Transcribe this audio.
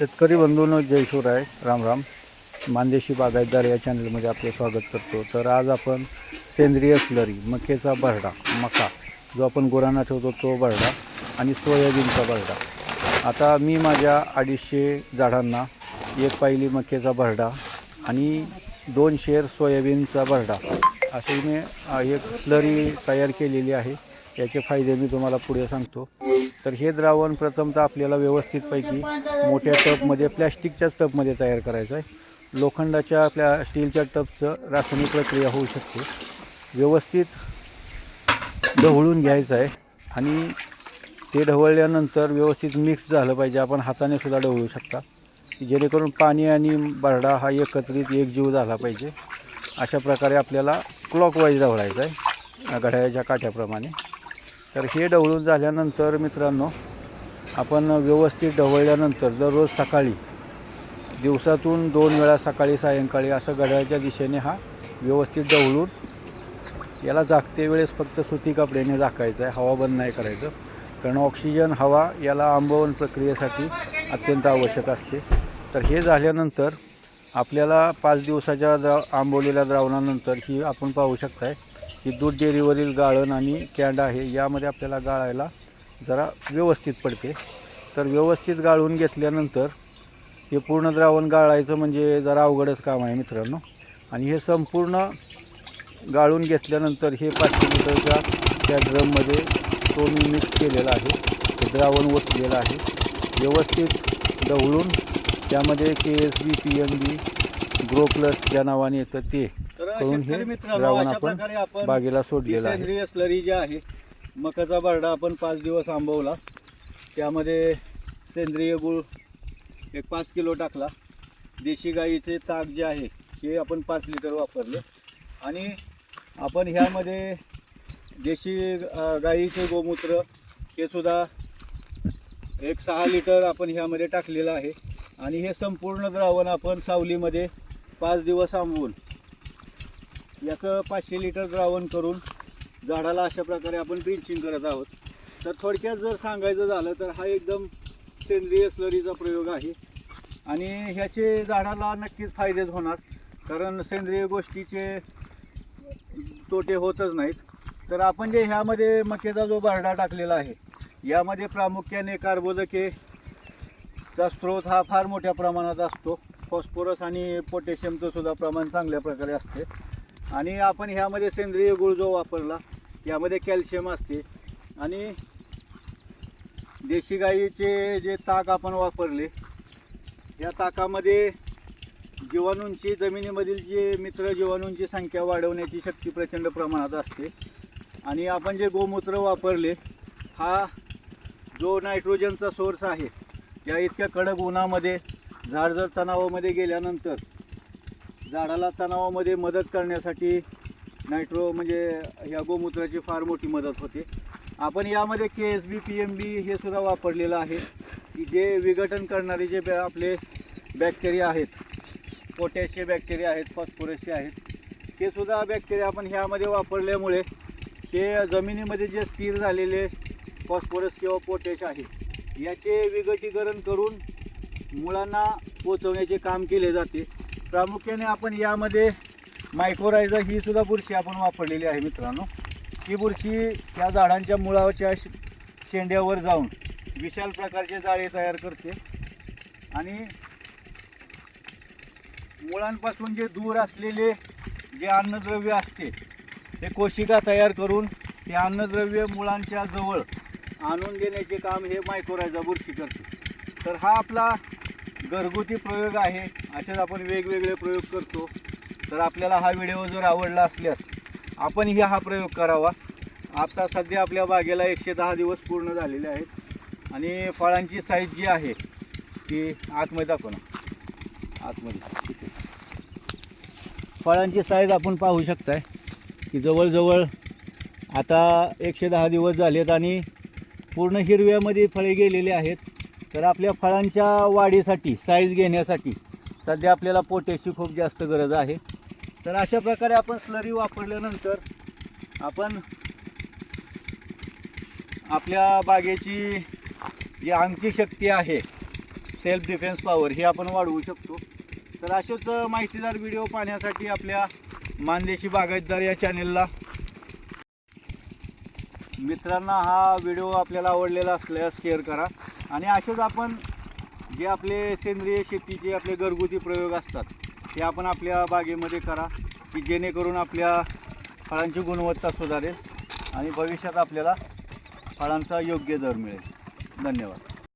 शेतकरी बंधूंनो, जय शिवराय, राम राम. मानदेशी बागायतदार या चॅनलमध्ये आपले स्वागत करतो. तर आज आपण सेंद्रिय स्लरी, मक्याचा भरडा, मका जो आपण गुरांना ठेवतो तो भरडा आणि सोयाबीनचा भरडा. आता मी माझ्या 250 झाडांना एक पायली मक्याचा भरडा आणि 2 शेर सोयाबीनचा भरडा असे मी एक स्लरी तयार केलेली आहे. याचे फायदे मी तुम्हाला पुढे सांगतो. तर हे द्रावण प्रथमतः आपल्याला व्यवस्थितपैकी मोठ्या टबमध्ये, प्लॅस्टिकच्याच टबमध्ये तयार करायचं आहे. लोखंडाच्या स्टीलच्या टबचं रासायनिक प्रक्रिया होऊ शकते. व्यवस्थित ढवळून घ्यायचं आहे आणि ते ढवळल्यानंतर व्यवस्थित मिक्स झालं पाहिजे. आपण हाताने सुद्धा ढवळू शकता, जेणेकरून पाणी आणि भरडा हा एकत्रित एकजीव झाला पाहिजे. अशा प्रकारे आपल्याला क्लॉकवाईज ढवळायचं आहे, घड्याळाच्या काठ्याप्रमाणे. तर हे ढवळून झाल्यानंतर मित्रांनो, आपण व्यवस्थित ढवळल्यानंतर दररोज सकाळी, दिवसातून 2 वेळा सकाळी सायंकाळी असं घड्याळाच्या दिशेने हा व्यवस्थित ढवळून याला झाकते वेळेस फक्त सुती कपड्याने झाकायचं आहे. हवा बंद नाही करायचं, कारण ऑक्सिजन हवा याला आंबवण प्रक्रियेसाठी अत्यंत आवश्यक असते. तर हे झाल्यानंतर आपल्याला 5 दिवसाच्या आंबवलेल्या द्रावणानंतर ही आपण पाहू शकताय की दूध डेअरीवरील गाळण आणि कॅन्ड आहे, यामध्ये आपल्याला गाळायला जरा व्यवस्थित पडते. तर व्यवस्थित गाळून घेतल्यानंतर हे पूर्ण द्रावण गाळायचं म्हणजे जरा अवघडच काम आहे मित्रांनो. आणि हे संपूर्ण गाळून घेतल्यानंतर हे 500 लिटरच्या त्या ड्रममध्ये तो मी मिक्स केलेला आहे, हे द्रावण ओतलेलं आहे. व्यवस्थित ढवळून त्यामध्ये KSB PMB ग्रो प्लस ज्या नावाने येतं ते करून हे द्रावण आपण बागेला सोडलेलं आहे. सेंद्रिय स्लरी जे आहे, मकाचा भरडा आपण 5 दिवस आंबवला, त्यामध्ये सेंद्रिय गूळ एक 5 किलो टाकला. देशी गाईचे ताक जे आहे हे आपण 5 लिटर वापरले आणि आपण ह्यामध्ये देशी गाईचे गोमूत्र हे सुद्धा एक 6 लिटर आपण ह्यामध्ये टाकलेलं आहे. आणि हे संपूर्ण द्रावण आपण सावलीमध्ये 5 दिवस आंबवून याचं 500 लिटर द्रावण करून झाडाला अशा प्रकारे आपण ड्रिंचिंग करत आहोत. तर थोडक्यात जर सांगायचं झालं तर हा एकदम सेंद्रिय स्लरीचा प्रयोग आहे आणि ह्याचे झाडाला नक्कीच फायदेच होणार, कारण सेंद्रिय गोष्टीचे तोटे होतच नाहीत. तर आपण जे ह्यामध्ये मक्याचा जो भरडा टाकलेला आहे, यामध्ये प्रामुख्याने कार्बोदके स्त्रोत हा फार मोठ्या प्रमाणात असतो. फॉस्फरस आणि पोटॅशियमचं सुद्धा प्रमाण चांगल्या प्रकारे असते. आणि आपण ह्यामध्ये सेंद्रिय गूळ जो वापरला, यामध्ये कॅल्शियम असते. आणि देशी गाईचे जे ताक आपण वापरले, या ताकामध्ये जीवाणूंची, जमिनीमधील जे मित्र जीवाणूंची संख्या वाढवण्याची शक्ती प्रचंड प्रमाणात असते. आणि आपण जे गोमूत्र वापरले, हा जो नायट्रोजनचा सोर्स आहे, या इतक्या कडक उन्हामध्ये झाड जर तणावामध्ये गेल्यानंतर झाडाला तणावामध्ये मदत करण्यासाठी नायट्रो म्हणजे ह्या गोमूत्राची फार मोठी मदत होते. आपण यामध्ये KSB PMB हे सुद्धा वापरलेलं आहे, की जे विघटन करणारे जे आपले बॅक्टेरिया आहेत, पोटॅशचे बॅक्टेरिया आहेत, फॉस्फरसचे आहेत, हे सुद्धा बॅक्टेरिया आपण ह्यामध्ये वापरल्यामुळे हे जमिनीमध्ये जे स्थिर झालेले फॉस्फरस किंवा पोटॅश आहे, याचे विघटीकरण करून मुळांना पोचवण्याचे काम केले जाते. प्रामुख्याने आपण यामध्ये मायक्रोरायझा ही सुद्धा बुरशी आपण वापरलेली आहे मित्रांनो. ही बुरशी ह्या झाडांच्या मुळाच्या शेंड्यावर जाऊन विशाल प्रकारचे जाळे तयार करते आणि मुळांपासून जे दूर असलेले जे अन्नद्रव्य असते ते कोशिका तयार करून ते अन्नद्रव्य मुळांच्या जवळ आणून देण्याचे काम हे मायक्रोरायझा बुरशी करते. तर हा आपला घरगुती प्रयोग आहे. असेच आपण वेगवेगळे प्रयोग करतो. तर आपल्याला हा व्हिडिओ जर आवडला असल्यास आपणही हा प्रयोग करावा. आता सध्या आपल्या बागेला 110 दिवस पूर्ण झालेले आहेत आणि फळांची साईज जी आहे ती आतमध्ये दाखव ना, आतमध्ये ठीक आहे. फळांची साईज आपण पाहू शकताय की जवळजवळ आता 110 दिवस झालेत आणि पूर्ण हिरव्यामध्ये फळे गेलेले आहेत. तर आपल्या फळांच्या वाढीसाठी, साईज घेण्यासाठी सध्या आपल्याला पोटॅशची खूप जास्त गरज आहे. तर अशा प्रकारे आपण स्लरी वापरल्यानंतर आपण आपल्या बागेची जी अंगची शक्ती आहे सेल्फ डिफेन्स पॉवर ही आपण वाढवू शकतो. तर असेच माहितीदार व्हिडिओ पाहण्यासाठी आपल्या मानदेशी बागायतदार या चॅनेलला मित्रांना हा व्हिडिओ आपल्याला आवडलेला असल्यास शेअर करा. आणि असेच आपण जे आपले सेंद्रिय शेतीचे आपले घरगुती प्रयोग असतात ते आपण आपल्या बागेमध्ये करा, की जेणेकरून आपल्या फळांची गुणवत्ता सुधारेल आणि भविष्यात आपल्याला फळांचा योग्य दर मिळेल. धन्यवाद.